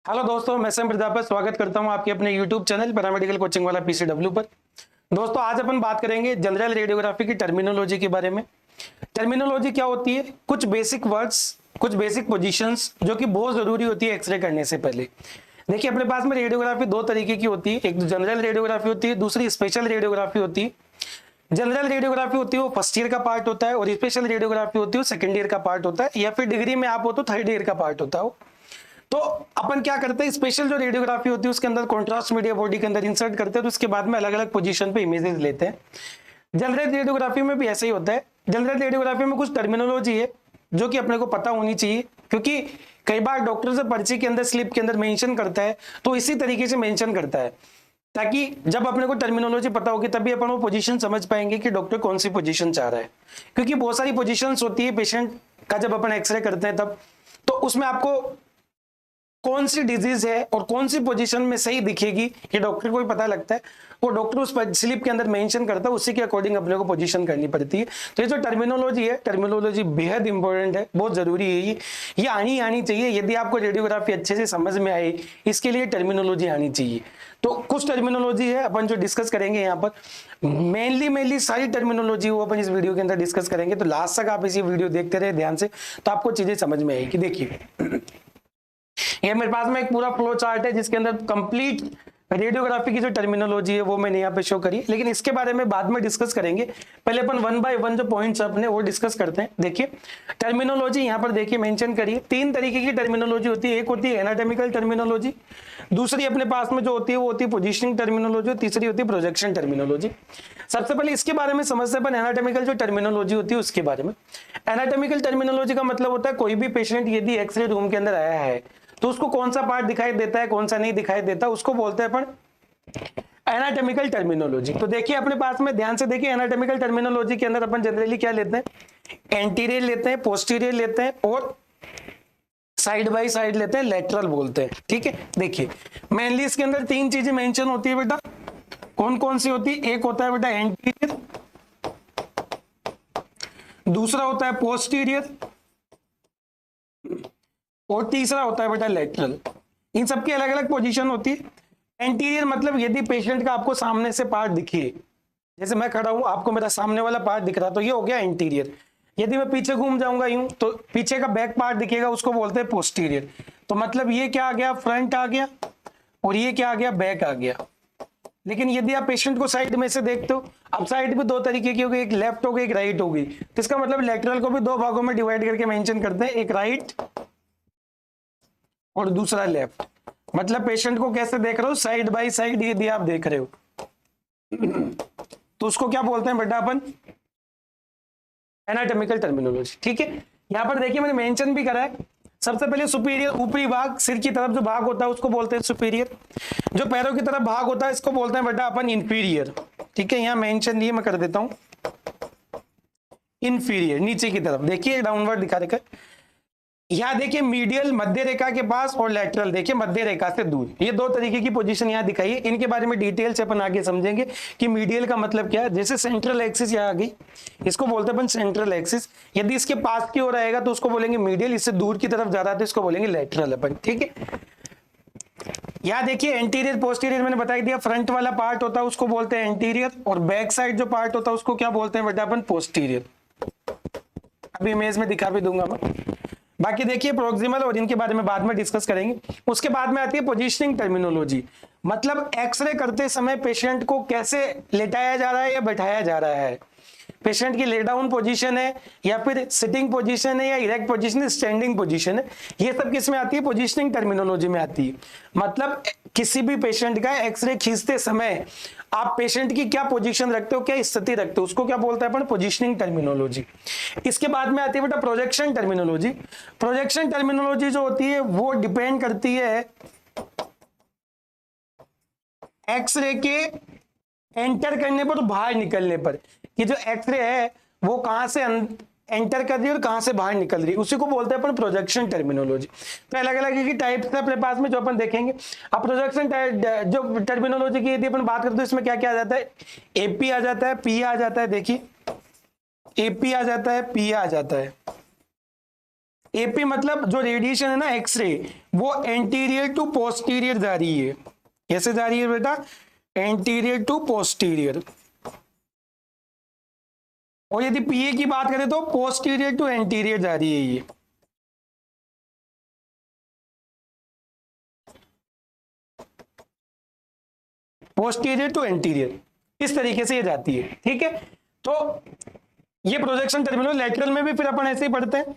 Hello दोस्तों, मैं Sam Prajapati स्वागत करता हूं आपके अपने यूट्यूब चैनल पैरामेडिकल कोचिंग वाला पीसीडब्ल्यू पर। दोस्तों, आज अपन बात करेंगे जनरल रेडियोग्राफी की टर्मिनोलॉजी के बारे में। टर्मिनोलॉजी क्या होती है? कुछ बेसिक वर्ड्स, कुछ बेसिक पोजीशंस जो कि बहुत जरूरी होती है एक्सरे करने से पहले। देखिए, अपने पास में रेडियोग्राफी दो तरीके की होती है। एक तो जनरल रेडियोग्राफी होती है, दूसरी स्पेशल रेडियोग्राफी होती है। जनरल रेडियोग्राफी होती है वो फर्स्ट ईयर का पार्ट होता है, और स्पेशल रेडियोग्राफी होती है वो सेकंड ईयर का पार्ट होता है, या फिर डिग्री में आप हो तो थर्ड ईयर का पार्ट होता है। तो अपन क्या करते हैं, स्पेशल जो रेडियोग्राफी होती है उसके अंदर कॉन्ट्रास्ट मीडिया बॉडी के अंदर इंसर्ट करते हैं, तो उसके बाद में अलग अलग पोजीशन पे इमेजेस लेते हैं। जनरल रेडियोग्राफी में भी ऐसा ही होता है। जनरल रेडियोग्राफी में कुछ टर्मिनोलॉजी है जो कि अपने को पता होनी चाहिए, क्योंकि कई बार डॉक्टर से पर्ची के अंदर, स्लिप के अंदर मेंशन करता है, तो इसी तरीके से मेंशन करता है, ताकि जब अपने को टर्मिनोलॉजी पता होगी तभी अपन वो पोजीशन समझ पाएंगे कि डॉक्टर कौन सी पोजीशन चाह रहा है। क्योंकि बहुत सारी पोजीशंस होती है पेशेंट का, जब अपन एक्सरे करते हैं तब, तो उसमें आपको कौन सी डिजीज है और कौन सी पोजीशन में सही दिखेगी ये डॉक्टर को ही पता लगता है। वो डॉक्टर उस स्लिप के अंदर मेंशन करता है, उसी के अकॉर्डिंग अपने को पोजीशन करनी पड़ती है। तो ये जो टर्मिनोलॉजी है, टर्मिनोलॉजी बेहद इंपॉर्टेंट है, बहुत जरूरी है। ये आनी चाहिए। यदि आपको रेडियोग्राफी अच्छे से समझ में आए, इसके लिए टर्मिनोलॉजी आनी चाहिए। तो कुछ टर्मिनोलॉजी है अपन जो डिस्कस करेंगे यहाँ पर। मेनली सारी टर्मिनोलॉजी वो अपन इस वीडियो के अंदर डिस्कस करेंगे। तो लास्ट तक आप इसी वीडियो देखते रहे ध्यान से, तो आपको चीजें समझ में आएगी। देखिए, ये मेरे पास में एक पूरा फ्लो चार्ट है जिसके अंदर कंप्लीट रेडियोग्राफी की जो टर्मिनोलॉजी है वो मैंने यहाँ पे शो करी, लेकिन इसके बारे में बाद में डिस्कस करेंगे। पहले अपन वन बाय वन जो पॉइंट्स अपने वो डिस्कस करते हैं। देखिए, टर्मिनोलॉजी यहाँ पर देखिए मेंशन करिए। तीन तरीके की टर्मिनोलॉजी होती है। एक होती है एनाटॉमिकल टर्मिनोलॉजी, दूसरी अपने पास में जो होती है वो होती है पोजिशनिंग टर्मिनोलॉजी, तीसरी होती है प्रोजेक्शन टर्मिनोलॉजी। सबसे पहले इसके बारे में समझते हैं अपन एनाटॉमिकल जो टर्मिनोलॉजी होती है उसके बारे में। एनाटॉमिकल टर्मिनोलॉजी का मतलब होता है कोई भी पेशेंट यदि एक्सरे रूम के अंदर आया है तो उसको कौन सा पार्ट दिखाई देता है, कौन सा नहीं दिखाई देता, उसको बोलते हैं अपन एनाटॉमिकल टर्मिनोलॉजी। तो देखिए, अपने पास में ध्यान से देखिए, एनाटॉमिकल टर्मिनोलॉजी के अंदर अपन जनरली क्या लेते हैं, एंटीरियर लेते हैं, पोस्टीरियर लेते हैं, और साइड बाय साइड लेते हैं, लेटरल बोलते हैं। ठीक है, देखिए मेनली इसके अंदर तीन चीजें मेंशन होती है बेटा। कौन कौन सी होती है? एक होता है बेटा एंटीरियर, दूसरा होता है पोस्टीरियर, और तीसरा होता है बेटा लेटरल। इन सबकी अलग अलग पोजीशन होती है। एंटीरियर मतलब यदि पेशेंट का आपको सामने से पार्ट दिखे, जैसे मैं खड़ा हूं, आपको मेरा सामने वाला पार्ट दिख रहा, तो ये हो गया एंटीरियर। यदि मैं पीछे घूम जाऊंगा यूं, तो पीछे का बैक पार्ट दिखेगा, उसको बोलते हैं पोस्टीरियर। तो मतलब ये क्या आ गया, फ्रंट आ गया, और ये क्या आ गया, बैक आ गया। लेकिन यदि आप पेशेंट को साइड में से देखते हो, अब साइड भी दो तरीके की होगी, एक लेफ्ट हो गई, एक राइट हो गई। तो इसका मतलब लेटरल को भी दो भागों में डिवाइड करके मेंशन करते हैं, एक राइट और दूसरा लेफ्ट। मतलब पेशेंट को कैसे देख रहे हो, साइड बाय साइड यदि आप देख रहे हो तो उसको क्या बोलते हैं बेटा अपन, एनाटॉमिकल टर्मिनोलॉजी। ठीक है, यहां पर देखिए मैंने मेंशन भी करा है। सबसे पहले सुपीरियर, ऊपरी भाग, सिर की तरफ जो भाग होता है उसको बोलते हैं सुपीरियर। जो पैरों की तरफ भाग होता है इसको बोलते हैं बेटा अपन इंफीरियर। ठीक है, यहां मेंशन ये मैं कर देता हूं, इंफीरियर नीचे की तरफ। देखिए डाउनवर्ड दिखा रखा है। यहाँ देखिए मीडियल मध्य रेखा के पास, और लेटरल देखिए मध्य रेखा से दूर। ये दो तरीके की पोजीशन यहाँ दिखाई है। इनके बारे में डिटेल से अपन आगे समझेंगे कि मीडियल का मतलब क्या है। जैसे सेंट्रल एक्सिस यहाँ आ गई, इसको बोलते हैं अपन सेंट्रल एक्सिस। यदि इसके पास की ओर आएगा तो उसको बोलेंगे मीडियल, इससे दूर की तरफ जा रहा है तो इसको बोलेंगे लेटरल अपन। ठीक है, यहाँ देखिए एंटीरियर पोस्टीरियर मैंने बता दिया। फ्रंट वाला पार्ट होता है उसको बोलते हैं एंटीरियर, और बैक साइड जो पार्ट होता है उसको क्या बोलते हैं बेटा अपन, पोस्टीरियर। अभी इमेज में दिखा भी दूंगा मैं। बाकी देखिए प्रोक्सिमल और इनके बारे में बाद में डिस्कस करेंगे। उसके बाद में आती है पोजीशनिंग टर्मिनोलॉजी। मतलब एक्सरे करते समय पेशेंट को कैसे लेटाया जा रहा है या बैठाया जा रहा है, पेशेंट की ले डाउन पोजीशन है या फिर सिटिंग पोजीशन है या इरेक्ट पोजीशन है, स्टैंडिंग पोजीशन है, ये सब किस में आती है, पोजीशनिंग टर्मिनोलॉजी में आती है। मतलब किसी भी पेशेंट का एक्सरे खींचते समय आप पेशेंट की क्या पोजीशन रखते हो, क्या स्थिति रखते हो, उसको क्या बोलते हैं अपन, पोजीशनिंग टर्मिनोलॉजी। इसके बाद में आती है बेटा प्रोजेक्शन टर्मिनोलॉजी। प्रोजेक्शन टर्मिनोलॉजी जो होती है वो डिपेंड करती है एक्सरे के एंटर करने पर, बाहर निकलने पर, कि जो एक्सरे है वो कहां से एंटर कर रही है और कहां से बाहर निकल रही है, उसी को बोलते हैं अपन प्रोजेक्शन टर्मिनोलॉजी। तो अलग अलग की टाइप्स है अपने पास में जो अपन देखेंगे। अब प्रोजेक्शन जो टर्मिनोलॉजी की यदि अपन बात करते हैं इसमें क्या क्या आ जाता है, एपी आ जाता है, पी आ जाता है। देखिए एपी आ जाता है, पी आ जाता है, एपी मतलब जो रेडिएशन है ना एक्सरे, वो एंटीरियर टू पोस्टीरियर जा रही है। कैसे जा रही है बेटा? Anterior to posterior. और यदि पीए की बात करें तो पोस्टीरियर टू एंटीरियर जा रही है ये। पोस्टीरियर टू एंटीरियर इस तरीके से ये जाती है। ठीक है, तो ये प्रोजेक्शन टर्मिनल। लैटरल में भी फिर अपन ऐसे ही पढ़ते हैं।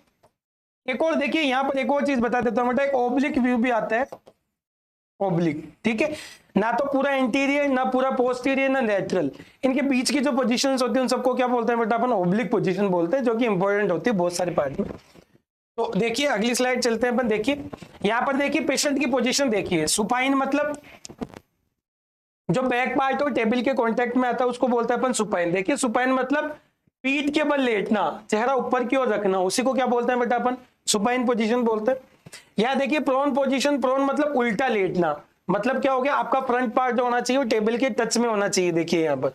एक और देखिए, यहां पर एक और चीज बता देता हूं बेटा, एक ओब्लिक व्यू भी आता है। ओब्लिक, ठीक है, ना तो पूरा इंटीरियर, ना पूरा पोस्टीरियर, ना लैटरल, इनके बीच की जो पोजीशंस होती है उन सबको क्या बोलते हैं बेटा? अपन ओब्लिक पोजीशन बोलते हैं, जो कि इंपॉर्टेंट होती है बहुत सारे पार्ट में। तो देखिए अगली स्लाइड चलते हैं अपन। देखिए यहां पर देखिए पेशेंट की पोजीशन देखिए। सुपाइन मतलब जो बैक पार्ट हो टेबल के कांटेक्ट में आता है उसको बोलते हैं अपन सुपाइन। देखिए सुपाइन मतलब पीठ के बल लेटना, चेहरा ऊपर की ओर रखना, उसी को क्या बोलते हैं बेटा? अपन सुपाइन पोजीशन बोलते हैं। यहां देखिए प्रोन पोजीशन। प्रोन मतलब उल्टा लेटना, मतलब क्या हो गया? आपका फ्रंट पार्ट जो होना चाहिए वो टेबल के टच में होना चाहिए। देखिए यहाँ पर,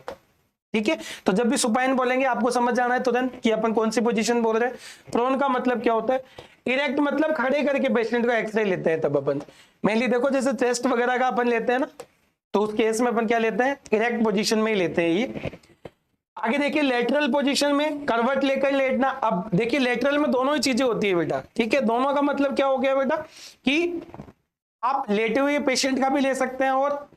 ठीक है। तो जब भी सुपाइन बोलेंगे आपको समझ जाना है तुरंत कि अपन कौन सी पोजीशन बोल रहे हैं। प्रोन का मतलब क्या होता है? इरेक्ट मतलब खड़े करके पेशेंट का एक्सरे लेते हैं तब अपन। मेनली देखो जैसे चेस्ट वगैरह का अपन लेते हैं ना, तो उस केस में अपन क्या लेते हैं? इरेक्ट पोजीशन में ही लेते हैं ये। आगे देखिए लेटरल पोजीशन में करवट लेकर लेटना। अब देखिए लेटरल में दोनों ही चीजें होती है बेटा, ठीक है। दोनों का मतलब क्या हो गया बेटा कि आप लेटे हुए पेशेंट का भी ले सकते हैं और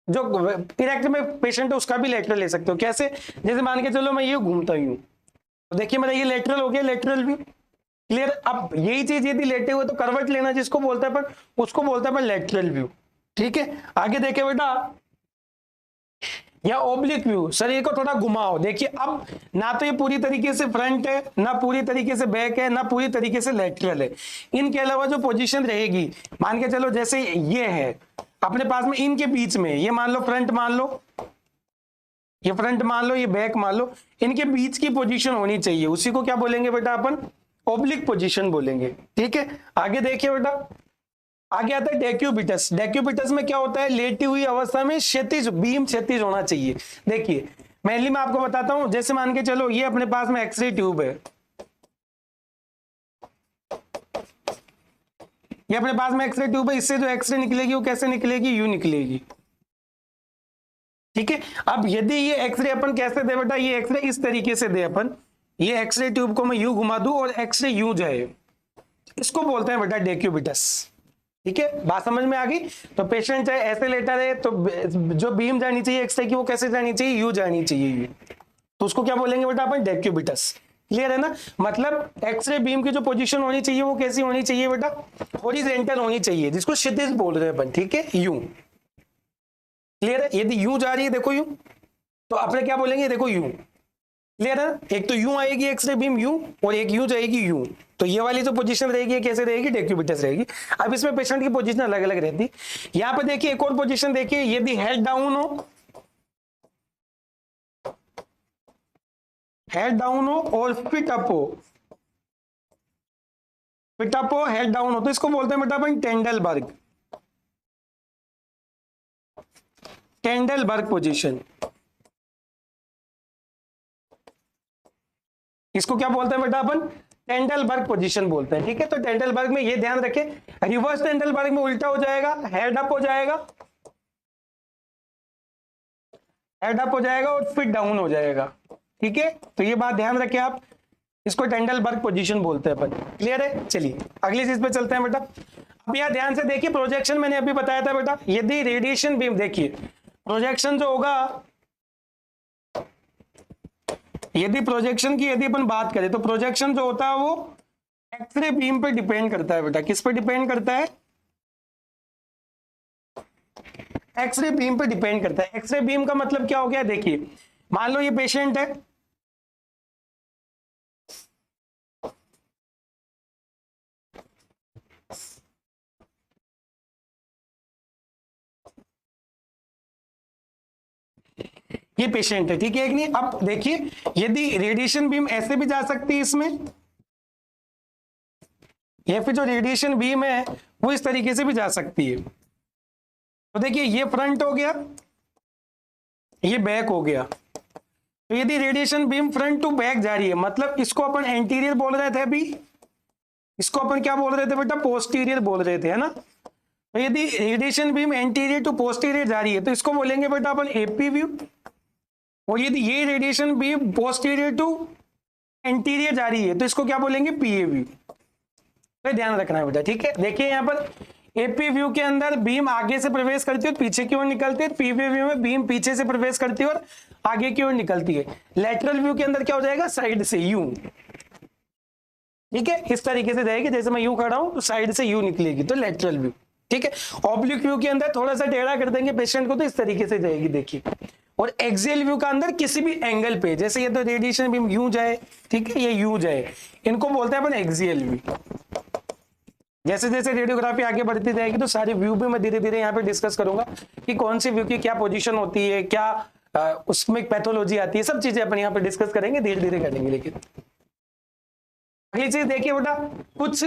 जो इरेक्ट में पेशेंट है उसका भी लेटरल ले सकते हो। कैसे? जैसे मान के चलो मैं ये घूमता हूं, तो देखिए मेरा ये लेटरल हो गया, लेटरल व्यू। क्लियर? अब यही चीज यदि लेटे हुए तो करवट लेना जिसको बोलते हैं अपन, उसको बोलते हैं अपन लेटरल व्यू। ठीक है, आगे देखे बेटा, या ओब्लिक व्यू, शरीर को थोड़ा घुमाओ। देखिए अब ना तो ये पूरी तरीके से फ्रंट है, ना पूरी तरीके से बैक है, ना पूरी तरीके से लेटरल है। इनके अलावा जो पोजीशन रहेगी, मान के चलो जैसे ये है अपने पास में, इनके बीच में ये मान लो फ्रंट मान लो, ये फ्रंट मान लो, ये बैक मान लो, इनके बीच की पोजीशन होनी चाहिए। उसी को क्या बोलेंगे बेटा? अपन ओब्लिक पोजीशन बोलेंगे। ठीक है, आगे देखिए बेटा, आगे आता है डेक्यूबिटस। डेक्यूबिटस में क्या होता है? लेटी हुई अवस्था में क्षैतिज बीम क्षैतिज होना चाहिए। देखिए मेनली मैं आपको बताता हूं, जैसे मान के चलो ये अपने पास में एक्सरे ट्यूब है, ये अपने पास में एक्सरे ट्यूब है, इससे जो एक्सरे निकलेगी वो कैसे निकलेगी? यू निकलेगी। ठीक है, अब यदि ये एक्सरे अपन कैसे दे बेटा? ये एक्सरे इस तरीके से दे अपन, ये एक्सरे ट्यूब को मैं यू घुमा दूं और एक्सरे यू जाए, इसको बोलते हैं बेटा डेक्यूबिटस। ठीक है, बात समझ में आ गई? तो पेशेंट चाहे ऐसे लेटा रहे तो जो बीम जानी चाहिए एक्सरे की वो कैसे जानी चाहिए? यू जानी चाहिए, तो उसको क्या बोलेंगे बेटा अपन? डेक्यूबिटस। क्लियर है ना? मतलब एक्सरे बीम की जो पोजीशन होनी चाहिए वो कैसी होनी चाहिए बेटा? हॉरिजॉन्टल होनी चाहिए, जिसको क्षैतिज बोल रहे हैं अपन। ठीक है, यू। क्लियर है? यदि यू जा रही है देखो यू, तो अपने क्या बोलेंगे? देखो यू। क्लियर है? एक तो यू आएगी एक्सरे बीम यू, और एक यू जाएगी यू। तो ये वाली जो पोजीशन रहेगी कैसे रहेगी? डेक्यूबिटस रहेगी। अब इसमें पेशेंट की पोजीशन अलग अलग रहती। यहां पर देखिए एक और पोजीशन देखिए, यदि हेड डाउन हो, हेड डाउन हो और फिट अप हो, फिट अप हो हेड डाउन हो, तो इसको बोलते हैं बेटा अपन टेंडलबर्ग। टेंडलबर्ग पोजीशन, इसको क्या बोलते हैं बेटा? अपन टेंडलबर्ग पोजीशन बोलते हैं। ठीक है, तो टेंडलबर्ग में ये ध्यान रखें, रिवर्स टेंडलबर्ग में उल्टा हो जाएगा, हेड अप हो जाएगा, हेड अप हो जाएगा और फिट डाउन हो जाएगा। ठीक है, तो ये बात ध्यान रखें आप, इसको टेंडलबर्ग पोजीशन बोलते हैं अपन। क्लियर है? चलिए अगली चीज पे चलते हैं बेटा। अब यहां ध्यान से देखिए, प्रोजेक्शन मैंने अभी बताया था बेटा, यदि रेडिएशन बीम, देखिए प्रोजेक्शन जो होगा, यदि प्रोजेक्शन की यदि अपन बात करें तो प्रोजेक्शन जो होता है वो एक्सरे बीम पे डिपेंड करता है बेटा। किस पे डिपेंड करता है? एक्सरे बीम पे डिपेंड करता है। एक्सरे बीम का मतलब क्या हो गया? देखिए मान लो ये पेशेंट है, ये पेशेंट है, ठीक है, एक नहीं। अब देखिए यदि रेडिएशन बीम ऐसे भी जा सकती है इसमें, या फिर जो रेडिएशन बीम है वो इस तरीके से भी जा सकती है। तो देखिए ये फ्रंट हो गया, ये बैक हो गया। तो यदि radiation beam front to back जा रही है, मतलब इसको अपन एंटीरियर बोल रहे थे अभी, इसको अपन क्या बोल रहे थे बेटा, पोस्टीरियर बोल रहे थे, है ना। तो यदि radiation beam anterior to posterior जा रही है तो इसको बोलेंगे बेटा अपन एपी व्यू, और यदि ये radiation beam posterior to anterior जा रही है तो इसको क्या बोलेंगे, पीए व्यू। तो ध्यान रखना है बेटा, ठीक है। देखिए यहाँ पर एपी व्यू के अंदर बीम आगे से प्रवेश करती है और पीछे की ओर निकलती है, पीवी व्यू में बीम पीछे से प्रवेश करती है और आगे की ओर निकलती है। लेटरल व्यू के अंदर क्या हो जाएगा, साइड से यूं, ठीक है, इस तरीके से जाएगी, जैसे मैं यूं खड़ा हूं तो साइड से यूं निकलेगी, तो लेटरल व्यू, ठीक है। ऑब्लिक व्यू के अंदर थोड़ा सा टेढ़ा कर देंगे पेशेंट को तो इस तरीके से जाएगी, देखिए। और एक्सियल व्यू का अंदर किसी भी एंगल पे, जैसे ये तो रेडिएशन बीम यूं जाए, ठीक है, ये यूं जाए, इनको बोलते हैं अपन एक्सियल व्यू। जैसे जैसे रेडियोग्राफी आगे बढ़ती जाएगी तो सारे व्यू भी मैं धीरे धीरे यहाँ पे डिस्कस करूंगा कि कौन सी व्यू की क्या पोजीशन होती है, क्या उसमें पैथोलॉजी आती है, सब चीजें अपन यहाँ पे डिस्कस करेंगे, धीरे धीरे करेंगे। लेकिन अगली चीज देखिए बेटा, कुछ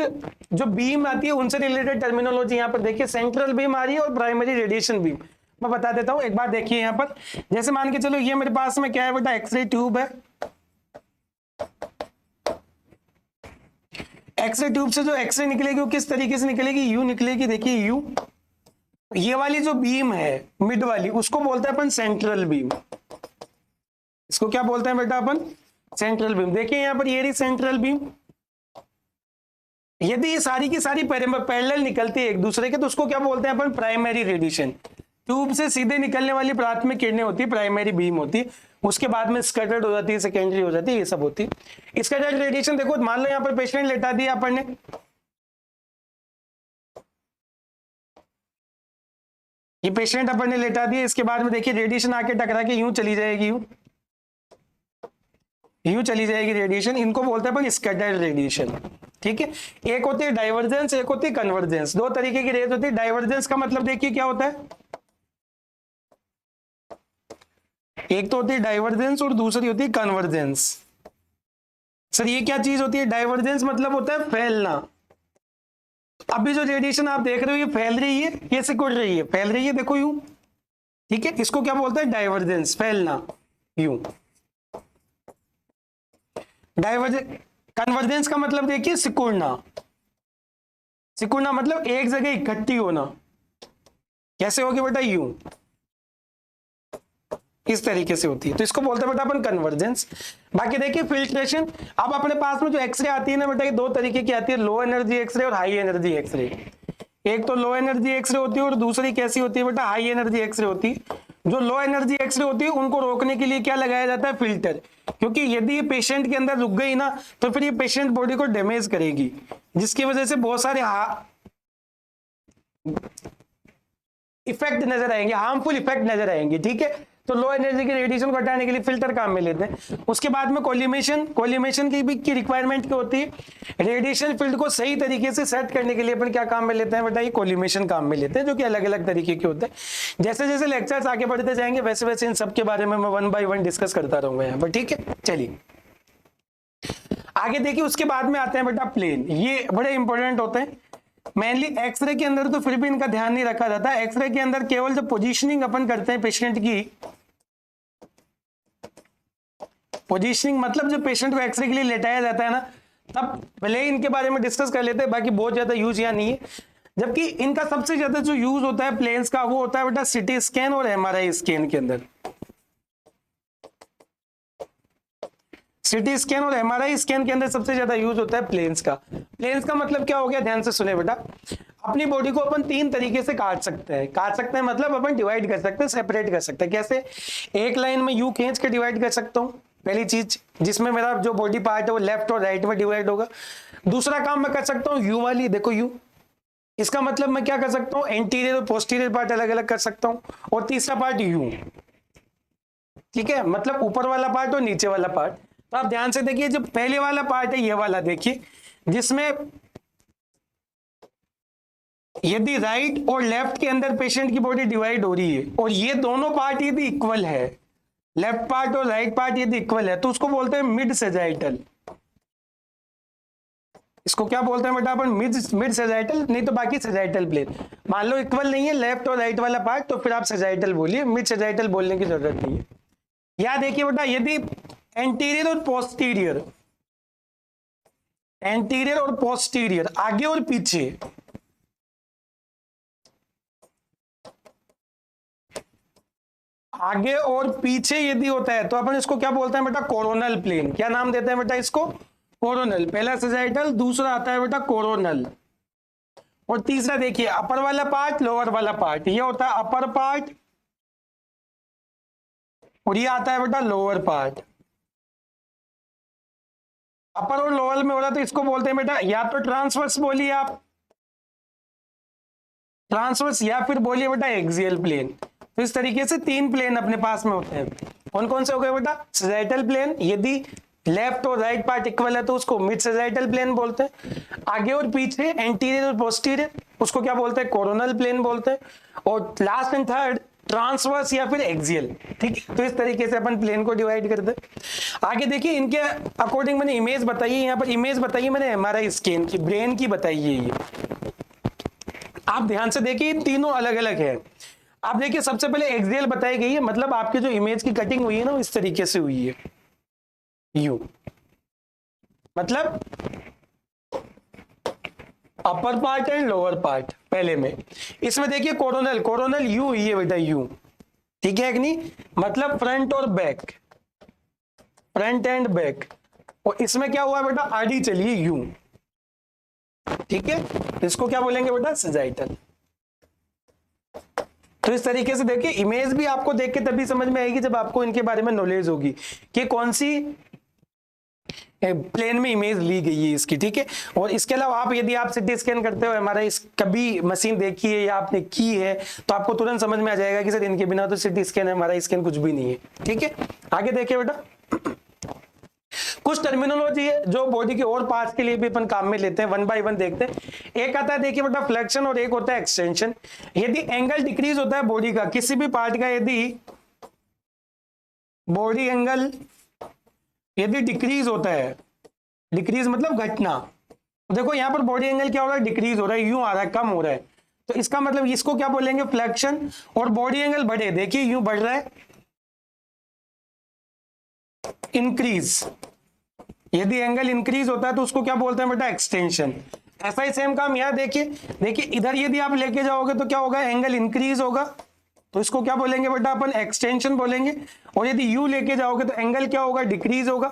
जो बीम आती है उनसे रिलेटेड टर्मिनोलॉजी यहाँ पर देखिए। सेंट्रल बीम आ रही है और प्राइमरी रेडिएशन बीम, मैं बता देता हूँ एक बार। देखिए यहाँ पर, जैसे मान के चलो ये मेरे पास में क्या है बेटा, एक्सरे ट्यूब है। एक्सरे ट्यूब से जो एक्सरे निकलेगी वो किस तरीके से निकलेगी, यू निकलेगी, देखिए यू। ये वाली जो बीम है मिड वाली, उसको बोलते हैं अपन सेंट्रल बीम। इसको क्या बोलते हैं बेटा अपन, सेंट्रल बीम। देखिए यहाँ पर ये रही सेंट्रल बीम। यदि ये सारी की सारी पैरेलल निकलती है एक दूसरे के तो उसको क्या बोलते हैं अपन, प्राइमरी रेडिएशन। ट्यूब से सीधे निकलने वाली प्राथमिक किरणें होती है, प्राइमरी बीम होती है। उसके बाद में स्कैटर्ड हो जाती है, सेकेंडरी हो जाती है, ये सब होती है। स्कैटर्ड रेडिएशन देखो, मान लो यहाँ पर पेशेंट लेटा दिया अपन ने, ये पेशेंट अपन ने लेटा दिया, इसके बाद में देखिए रेडिएशन आके टकरा के यूं चली जाएगी, यूं चली जाएगी रेडिएशन। इनको बोलते हैं अपन स्कैटर्ड रेडिएशन, ठीक है। एक होती है डाइवर्जेंस, एक होती है कन्वर्जेंस। दो तरीके की रेज होती है। डाइवर्जेंस का मतलब देखिए क्या होता है, एक तो होती है डाइवर्जेंस और दूसरी होती है कन्वर्जेंस। सर ये क्या चीज होती है, डाइवर्जेंस मतलब होता है फैलना। अभी जो रेडिएशन आप देख रहे हो ये फैल रही है, ये सिकुड़ रही है, फैल रही है, देखो यूं, ठीक है। इसको क्या बोलते हैं, डाइवर्जेंस, फैलना यूं। डाइवर्जेंस, कन्वर्जेंस का मतलब देखिए सिकुड़ना। सिकुड़ना मतलब एक जगह इकट्ठी होना। कैसे होगी बेटा, यूं, इस तरीके से होती है, तो इसको बोलते हैं बेटा अपन कन्वर्जेंस। बाकी देखिए फिल्ट्रेशन, अब अपने पास में जो एक्सरे आती है ना बेटा, ये दो तरीके की आती है, लो एनर्जी एक्सरे और हाई एनर्जी एक्सरे। एक तो लो एनर्जी एक्सरे होती है और दूसरी कैसी होती है बेटा, हाई एनर्जी एक्सरे होती है। जो लो एनर्जी एक्सरे होती है उनको रोकने के लिए क्या लगाया जाता है, फिल्टर। क्योंकि यदि ये पेशेंट के अंदर रुक गई ना तो फिर ये पेशेंट बॉडी को डैमेज करेगी, जिसकी वजह से बहुत सारे इफेक्ट नजर आएंगे, हार्मफुल इफेक्ट नजर आएंगे, ठीक है। तो लो एनर्जी के रेडिएशन को हटाने के लिए फिल्टर काम में लेते हैं। उसके बाद में कोलिमेशन, कोलिमेशन की भी रिक्वायरमेंट क्या होती है, रेडिएशन फील्ड को सही तरीके से सेट करने के लिए अपन क्या काम में लेते हैं बेटा, ये कोलिमेशन काम में लेते हैं, जो कि अलग अलग तरीके के होते हैं। जैसे जैसे लेक्चर्स आगे बढ़ते जाएंगे वैसे वैसे इन सब के बारे में मैं 1 by 1 डिस्कस करता रहूंगा यहाँ पर, ठीक है। चलिए आगे देखिए, उसके बाद में आते हैं बेटा प्लेन। ये बड़े इंपॉर्टेंट होते हैं। मेनली एक्सरे के अंदर तो फिर भी इनका ध्यान नहीं रखा जाता। एक्सरे के अंदर केवल जो पोजीशनिंग अपन करते हैं पेशेंट की, पोजीशनिंग मतलब जो पेशेंट को एक्सरे के लिए लेटाया जाता है ना, तब भले ही इनके बारे में डिस्कस कर लेते हैं, बाकी बहुत ज्यादा यूज यहाँ नहीं है। जबकि इनका सबसे ज्यादा जो यूज होता है प्लेन्स का, वो होता है बेटा सीटी स्कैन और एमआरआई स्कैन के अंदर। सीटी स्कैन और एमआरआई स्कैन के अंदर सबसे ज्यादा यूज होता है प्लेन्स का। प्लेन्स का मतलब क्या हो गया, ध्यान से सुने बेटा। अपनी बॉडी को अपन 3 तरीके से काट सकते हैं। काट सकते हैं मतलब अपन डिवाइड कर सकते हैं, सेपरेट कर सकते हैं। कैसे, एक लाइन में यू खींच के डिवाइड कर सकता हूँ, पहली चीज, जिसमें मेरा जो बॉडी पार्ट है वो लेफ्ट और राइट में डिवाइड होगा। दूसरा काम मैं कर सकता हूँ यू वाली, देखो यू, इसका मतलब मैं क्या कर सकता हूँ, एंटीरियर और पोस्टीरियर पार्ट अलग अलग कर सकता हूँ। और तीसरा पार्ट यू, ठीक है, मतलब ऊपर वाला पार्ट और नीचे वाला पार्ट। तो आप ध्यान से देखिए, जो पहले वाला पार्ट है ये वाला देखिए, जिसमें यदि राइट और लेफ्ट के अंदर पेशेंट की बॉडी डिवाइड हो रही है और ये दोनों पार्ट यदि इक्वल है, लेफ्ट पार्ट और राइट पार्ट यदि इक्वल है, तो उसको बोलते हैं मिड सेजाइटल। इसको क्या बोलते हैं बेटा अपन, मिड सेजाइटल, नहीं तो बाकी सेजाइटल प्लेन। मान लो इक्वल नहीं है लेफ्ट और राइट वाला पार्ट, तो फिर आप सेजाइटल बोलिए, मिड सेजाइटल बोलने की जरूरत नहीं है। यहां देखिए बेटा, यदि एंटीरियर और पोस्टीरियर, एंटीरियर और पोस्टीरियर, आगे और पीछे, आगे और पीछे यदि होता है तो अपन इसको क्या बोलते हैं बेटा, कोरोनल प्लेन। क्या नाम देते हैं बेटा इसको, कोरोनल। पहला सजाइटल, दूसरा आता है बेटा कोरोनल, और तीसरा देखिए अपर वाला पार्ट, लोअर वाला पार्ट। ये होता है अपर पार्ट और ये आता है बेटा लोअर पार्ट। अपर और लोअर में हो रहा तो इसको बोलते हैं बेटा या तो ट्रांसवर्स बोलिए आप, ट्रांसवर्स, या फिर बोलिए बेटा एक्सियल प्लेन। तो इस तरीके से तीन प्लेन अपने पास में होते हैं। कौन कौन से हो गए बेटा, सजाइटल प्लेन, यदि लेफ्ट और राइट पार्ट इक्वल है तो उसको मिड सजाइटल प्लेन बोलते हैं। आगे और पीछे, एंटीरियर और पोस्टीरियर, उसको क्या बोलते हैं, कोरोनल प्लेन बोलते हैं। और लास्ट एंड थर्ड ट्रांसवर्स या फिर एक्सियल। ठीक है, तो इस तरीके से अपन प्लेन को डिवाइड करते हैं। आगे देखिए इनके अकॉर्डिंग मैंने इमेज बताई, यहाँ पर इमेज बताई मैंने एमआरआई स्कैन की, ब्रेन की बताई है ये। आप ध्यान से देखिए तीनों अलग अलग है। आप देखिए सबसे पहले एक्सियल बताई गई है, मतलब आपकी जो इमेज की कटिंग हुई है ना इस तरीके से हुई है, यू, मतलब upper part and lower part पहले में। इसमें देखिए कोरोनल, कोरोनल यू हुई है बेटा, यू। ठीक है कि नहीं, मतलब फ्रंट और बैक, फ्रंट एंड बैक। और इसमें क्या हुआ बेटा, आड़ी चलिए यू। ठीक है, इसको क्या बोलेंगे बेटा, सजाइटल। तो इस तरीके से देखिए इमेज भी आपको देख के तभी समझ में आएगी जब आपको इनके बारे में नॉलेज होगी कि कौन सी प्लेन में इमेज ली गई है इसकी। ठीक है, और इसके अलावा आप यदि आप सिटी स्कैन करते हो, हमारा इस कभी मशीन देखी है या आपने की है तो आपको तुरंत समझ में आ जाएगा कि सर इनके बिना तो सिटी स्कैन है, हमारा स्कैन कुछ भी नहीं है। ठीक है, आगे देखिए बेटा कुछ टर्मिनोलॉजी है जो बॉडी के और पार्ट्स के लिए भी अपन काम में लेते हैं, वन बाय वन देखते हैं। एक आता है देखिए बेटा फ्लेक्शन और एक होता है एक्सटेंशन। यदि एंगल डिक्रीज होता है बॉडी का, किसी भी पार्ट का यदि बॉडी एंगल यदि डिक्रीज होता है, डिक्रीज मतलब घटना, देखो यहां पर बॉडी एंगल क्या हो रहा है, डिक्रीज हो रहा है, यूं आ रहा है, कम हो रहा है, तो इसका मतलब इसको क्या बोलेंगे, फ्लेक्शन। और बॉडी एंगल बढ़े, देखिए यूं बढ़ रहा है, इंक्रीज। यदि एंगल इंक्रीज होता है तो उसको क्या बोलते हैं बेटा, एक्सटेंशन। ऐसा ही सेम काम यहां देखिए, देखिए इधर यदि आप लेके जाओगे तो क्या होगा, एंगल इंक्रीज होगा, तो इसको क्या बोलेंगे बेटा अपन, एक्सटेंशन बोलेंगे। और यदि यू लेके जाओगे तो एंगल क्या होगा, डिक्रीज होगा।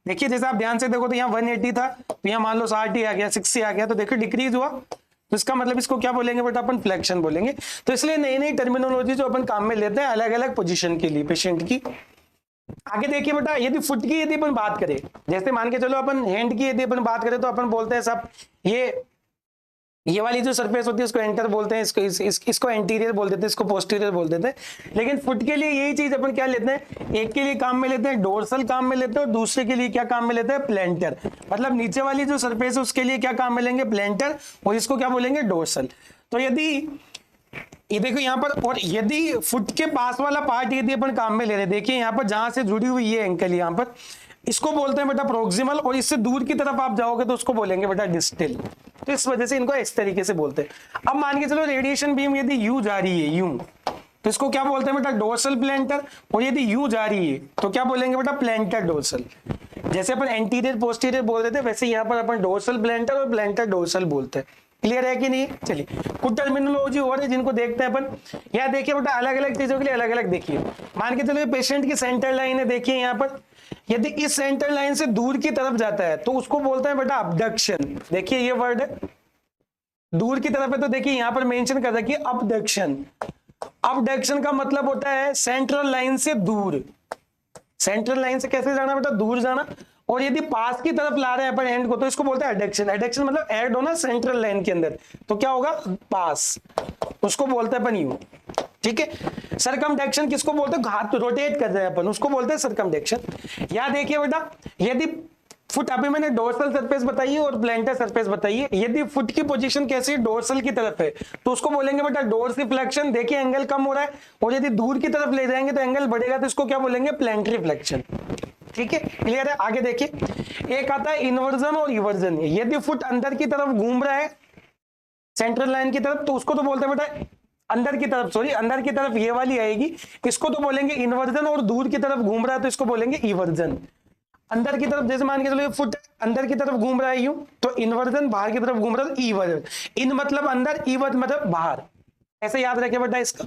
देखिए जैसे आप ध्यान से देखो तो यहाँ 180 था तो यहाँ मान लो 60 आ गया, 60 आ गया, तो देखिए डिक्रीज हुआ, तो इसका मतलब इसको क्या बोलेंगे बेटा अपन, फ्लेक्शन बोलेंगे। तो इसलिए नई नई टर्मिनोलॉजी जो अपन काम में लेते हैं अलग अलग पोजीशन के लिए पेशेंट की। आगे देखिए बेटा यदि फुट की यदि अपन बात करें, जैसे मान के चलो अपन हैंड की यदि अपन बात करें तो अपन बोलते हैं सब ये वाली जो सरफेस होती है उसको एंटर बोलते हैं, इसको एंटीरियर बोल देते हैं, इसको पोस्टीरियर बोल देते हैं। लेकिन फुट के लिए यही चीज अपन क्या लेते हैं, एक के लिए काम में लेते हैं डोर्सल काम में लेते हैं, और दूसरे के लिए क्या काम में लेते हैं, प्लेंटर। मतलब नीचे वाली जो सरफेस है उसके लिए क्या काम में लेंगे, प्लेंटर, और इसको क्या बोलेंगे, डोर्सल। तो यदि ये देखो यहाँ पर, और यदि फुट के पास वाला पार्ट यदि अपन काम में ले रहे हैं, देखिए यहाँ पर जहां से जुड़ी हुई है एंकल, यहाँ पर इसको बोलते हैं बेटा प्रोक्सिमल, और इससे दूर की तरफ आप जाओगे तो उसको बोलेंगे बेटा डिस्टल। तो इस वजह से इनको इस तरीके से बोलते हैं। अब मान के चलो रेडिएशन बीम यदि यू जा रही है, यूं, तो इसको क्या बोलते हैं बेटा, डोर्सल प्लेंटर। और यदि यू जा रही है तो क्या बोलेंगे बेटा, प्लेंटर डोर्सल। जैसे अपन एंटीरियर पोस्टीरियर बोल रहे थे वैसे यहाँ पर अपन डोर्सल प्लेंटर और प्लेंटर डोर्सल बोलते हैं। क्लियर है कि नहीं, चलिए कुछ टर्मिनोलॉजी और है जिनको देखते हैं अपन। यहाँ देखिए बेटा अलग अलग चीजों के लिए अलग अलग देखिए। मान के चलो पेशेंट की सेंटर लाइन है, देखिए यहाँ पर यदि इस सेंटर लाइन से दूर की तरफ जाता है तो उसको बोलते हैं बेटा अबडक्शन। देखिए ये वर्ड है, दूर की तरफ है तो देखिए यहां पर मेंशन कर रखिए अबडक्शन। अबडक्शन का मतलब होता है सेंट्रल लाइन से दूर। सेंट्रल लाइन से कैसे जाना बेटा, दूर जाना। और यदि पास की तरफ ला रहे हैं अपन एंड को तो इसको बोलते हैं एडक्शन। एडक्शन मतलब ऐड होना सेंट्रल लाइन के अंदर, तो क्या होगा, पास, उसको बोलते हैं अपन यू। ठीक है, सरकमडक्शन किसको बोलते हैं, हाथ रोटेट कर रहे हैं अपन, उसको बोलते हैं सरकमडक्शन। यहां देखिए बेटा यदि फुट, अभी मैंने डोर्सल सरफेस बताई है और प्लेंटर सरफेस बताई है, यदि फुट की पोजीशन कैसी है, डोर्सल की तरफ है तो उसको बोलेंगे बेटा डोर्सिफ्लेक्शन। देखिए एंगल कम हो रहा है, और यदि दूर की तरफ ले जाएंगे तो एंगल बढ़ेगा, तो इसको क्या बोलेंगे, प्लेंटरी फ्लेक्शन। ठीक है, क्लियर है। आगे देखिए एक आता है इन्वर्जन और इवर्जन। यदि फुट अंदर की तरफ घूम रहा है सेंट्रल लाइन की तरफ तो उसको तो बोलते हैं बेटा अंदर की तरफ, सॉरी अंदर की तरफ ये वाली आएगी, इसको तो बोलेंगे इन्वर्जन। और दूर की तरफ घूम रहा है तो इसको बोलेंगे इवर्जन। अंदर की तरफ, जैसे मान के चलो ये फुट अंदर की तरफ घूम रहा है यूं, तो इनवर्जन बाहर की तरफ घूम रहा है तो ईवर्जन। इन मतलब अंदर, ईवर्ज मतलब बाहर। ऐसे याद रखे बेटा इसका।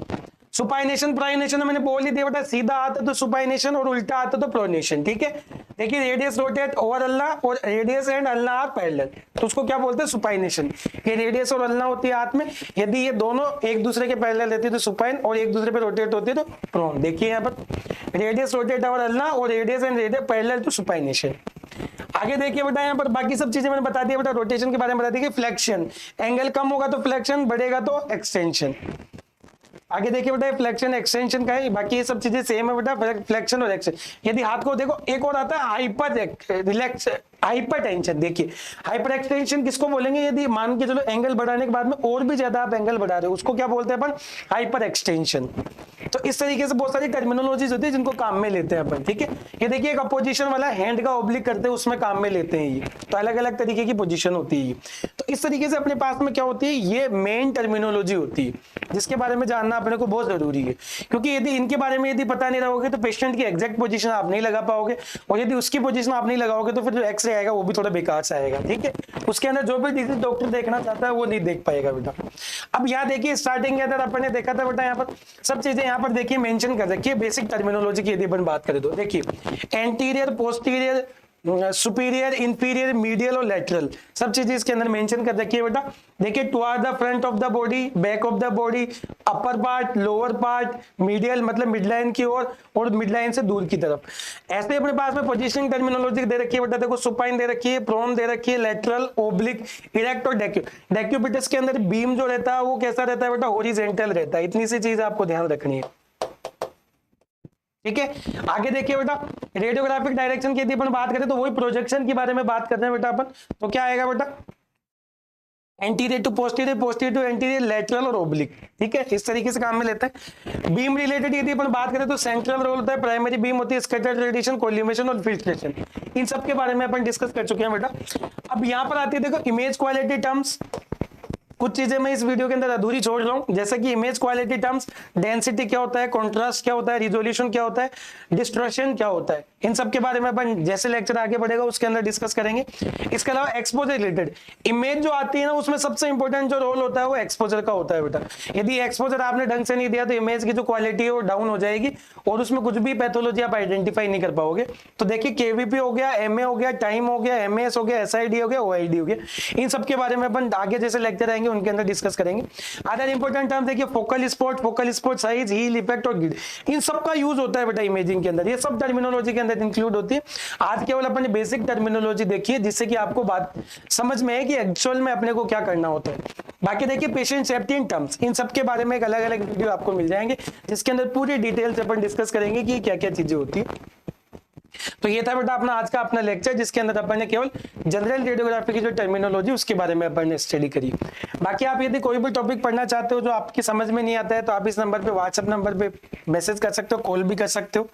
सुपाइनेशन प्राइनेशन मैंने बोल ही दिया बेटा, सीधा आता तो सुपाइनेशन और उल्टा आता तो प्रोनेशन। ठीक है, देखिए रेडियस रोटेट ओवर अल्ना और radius and ulna are parallel, तो उसको क्या बोलते हैं सुपाइनेशन। ये रेडियस और अल्ना होती है हाथ में, यदि ये दोनों एक दूसरे के पैरेलल रहती है तो सुपाइन, और एक दूसरे पे रोटेट होती है तो प्रोन। देखिए यहाँ पर रेडियस रोटेट ओवर अल्ना और radius and radius parallel to supination. आगे देखिए बेटा यहाँ पर बाकी सब चीजें मैंने बता दिया बेटा, रोटेशन के बारे में बता दिया कि फ्लेक्शन, एंगल कम होगा तो फ्लेक्शन, बढ़ेगा तो एक्सटेंशन। आगे देखिए बेटा फ्लेक्शन एक्सटेंशन का है, बाकी ये सब चीजें सेम है बेटा, फ्लेक्शन और एक्सटेंशन। यदि हाथ को देखो, एक और आता है हाइपर रिलैक्स, हाइपर टेंशन। देखिए हाइपर एक्सटेंशन किसको बोलेंगे, यदि मान के चलो एंगल बढ़ाने के बाद में और भी ज्यादा आप एंगल बढ़ा रहे हो, उसको क्या बोलते हैं अपन, हाइपर एक्सटेंशन। तो इस तरीके से बहुत सारी टर्मिनोलॉजीज होती है जिनको काम में लेते हैं अपन। ठीक है, ये देखिए एक अपोजिशन वाला हैंड का ओब्लिक करते हैं, उसमें काम में लेते हैं ये, तो अलग अलग तरीके की पोजीशन होती है। तो इस तरीके से अपने पास में क्या होती है, ये मेन टर्मिनोलॉजी होती है जिसके बारे में जानना अपने को बहुत जरूरी है, क्योंकि यदि इनके बारे में यदि पता नहीं रहोगे तो पेशेंट की एग्जैक्ट पोजीशन आप नहीं लगा पाओगे, और यदि उसकी पोजीशन आप नहीं लगाओगे तो फिर जो एक्सरे आएगा वो भी थोड़ा बेकार सा आएगा। ठीक है, उसके अंदर जो भी डिजीज डॉक्टर देखना चाहता है वो नहीं देख पाएगा बेटा। अब यहाँ देखिए स्टार्टिंग के अंदर अपन ने देखा था बेटा, यहाँ पर सब चीजें यहाँ पर देखिए मेंशन कर रखी है बेसिक टर्मिनोलॉजी की। यदि अपन बात करें तो देखिए anterior, posterior, superior, inferior, medial और लेटरल, सब चीजें इसके अंदर मेंशन कर रखी है बेटा। देखिए toward the front of the body, back of the body, upper part, lower part, medial मतलब मिड लाइन की ओर, और मिड लाइन से दूर की तरफ। ऐसे अपने पास में पोजीशनिंग टर्मिनोलॉजी दे रखी है बेटा। देखो सुपाइन दे रखी है, प्रोन दे रखी है, लेटरल, ओब्लिक, इरेक्ट और डेक्यू। डेक्यूबिटस के अंदर बीम जो रहता है वो कैसा रहता है बेटा, हॉरिजॉन्टल रहता है। इतनी सी चीज आपको ध्यान रखनी है। ठीक है, आगे देखिए बेटा रेडियोग्राफिक डायरेक्शन की यदि अपन बात करें तो वही प्रोजेक्शन के बारे में बात करते हैं बेटा अपन। तो क्या आएगा बेटा, anterior to posterior, posterior to anterior, lateral और ओब्लिक। ठीक है, इस तरीके से काम में लेते हैं। बीम रिलेटेड यदि अपन बात करें तो सेंट्रल रोल होता है, प्राइमरी बीम होती है, स्कैटर्ड रेडिएशन, कोलिमेशन और फिल्ट्रेशन। इन सब के बारे में अपन डिस्कस कर चुके हैं बेटा। अब यहाँ पर आती है देखो इमेज क्वालिटी टर्म्स। कुछ चीजें मैं इस वीडियो के अंदर अधूरी छोड़ रहा हूं, जैसे कि इमेज क्वालिटी टर्म्स, डेंसिटी क्या होता है, कॉन्ट्रास्ट क्या होता है, रिजोल्यूशन क्या होता है, डिस्टॉर्शन क्या होता है। इन सब के बारे में अपन जैसे लेक्चर आगे बढ़ेगा उसके अंदर डिस्कस करेंगे। इसके अलावा एक्सपोजर रिलेटेड इमेज जो आती है ना, उसमें सबसे इंपॉर्टेंट जो रोल होता है वो एक्सपोजर का होता है बेटा। यदि एक्सपोजर आपने ढंग से नहीं दिया तो इमेज की जो क्वालिटी है वो डाउन हो जाएगी और उसमें कुछ भी पैथोलॉजी आप आइडेंटिफाई नहीं कर पाओगे। तो देखिए केवीपी हो गया, एमए हो गया, टाइम हो गया, एमएस हो गया, एसआईडी हो गया, ओआईडी हो गया। इन सब के बारे में अपन आगे जैसे लेक्चर आएंगे उनके अंदर डिस्कस करेंगे। अदर इंपॉर्टेंट टर्म देखिए focal spot size, heel, effect और गिड, इन सब का यूज होता है बेटा इमेजिंग के अंदर। ये सब टर्मिनोलॉजी के अंदर इंक्लूड होती है। आज केवल अपन ने बेसिक टर्मिनोलॉजी देखी है जिससे कि आपको बात समझ में है कि एक्चुअल में अपने को क्या करना होता है। बाकी देखिए पेशेंट सेफ्टी एंड टर्म्स, इन सब के बारे में एक अलग अलग वीडियो आपको मिल जाएंगे जिसके अंदर पूरी डिटेल से अपन डिस्कस करेंगे कि क्या क्या चीजें होती है। तो ये था बेटा अपना आज का अपना लेक्चर जिसके अंदर अपन ने केवल जनरल रेडियोग्राफी की जो टर्मिनोलॉजी उसके बारे में अपन ने स्टडी करी। बाकी आप यदि कोई भी टॉपिक पढ़ना चाहते हो जो आपकी समझ में नहीं आता है तो आप इस नंबर पे व्हाट्सएप नंबर पे मैसेज कर सकते हो, कॉल भी कर सकते हो।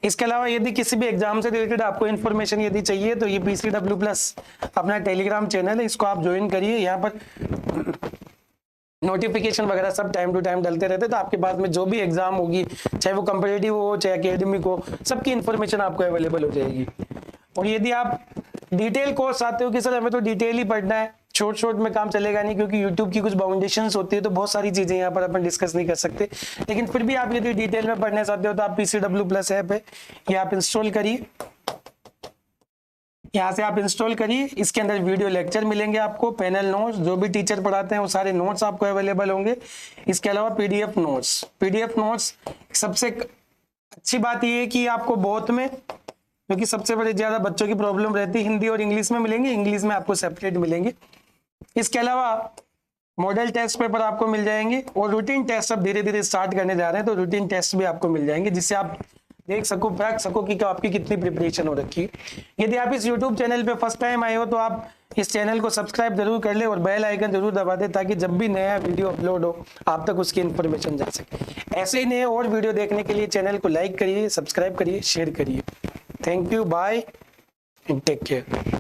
इसके अलावा यदि किसी भी एग्जाम से रिलेटेड आपको इन्फॉर्मेशन यदि चाहिए तो ये PCW+ अपना टेलीग्राम चैनल है, इसको आप ज्वाइन करिए। यहाँ पर नोटिफिकेशन वगैरह सब टाइम टू टाइम डलते रहते, तो आपके पास में जो भी एग्जाम होगी चाहे वो कम्पिटिटिव हो चाहे एकेडमिक हो, सबकी इन्फॉर्मेशन आपको अवेलेबल हो जाएगी। और यदि आप डिटेल कोर्स चाहते हो कि सर हमें तो डिटेल ही पढ़ना है, शॉर्ट में काम चलेगा नहीं क्योंकि यूट्यूब की कुछ बाउंडेशंस होती है तो बहुत सारी चीजें यहाँ पर अपन डिस्कस नहीं कर सकते, लेकिन फिर भी आप यदि डिटेल में पढ़ना चाहते हो तो आप PCW+ ऐप है, ये आप इंस्टॉल करिए। यहाँ से आप इंस्टॉल करिए, इसके अंदर वीडियो लेक्चर मिलेंगे आपको, पैनल नोट्स, जो भी टीचर पढ़ाते हैं वो सारे नोट्स आपको अवेलेबल होंगे। इसके अलावा PDF नोट्स सबसे अच्छी बात ये है कि आपको बहुत में, क्योंकि सबसे बड़ी ज्यादा बच्चों की प्रॉब्लम रहती है, हिंदी और इंग्लिश में मिलेंगे, इंग्लिश में आपको सेपरेट मिलेंगे। इसके अलावा मॉडल टेस्ट पेपर आपको मिल जाएंगे और रूटीन टेस्ट अब धीरे धीरे स्टार्ट करने जा रहे हैं, तो रूटीन टेस्ट भी आपको मिल जाएंगे जिससे आप देख सको, परख सको कि आपकी कितनी प्रिपरेशन हो रखी है। यदि आप इस YouTube चैनल पे फर्स्ट टाइम आए हो तो आप इस चैनल को सब्सक्राइब जरूर कर ले और बेल आइकन जरूर दबा दे ताकि जब भी नया वीडियो अपलोड हो आप तक उसकी इन्फॉर्मेशन जा सके। ऐसे ही नए और वीडियो देखने के लिए चैनल को लाइक करिए, सब्सक्राइब करिए, शेयर करिए। Thank you, bye and take care.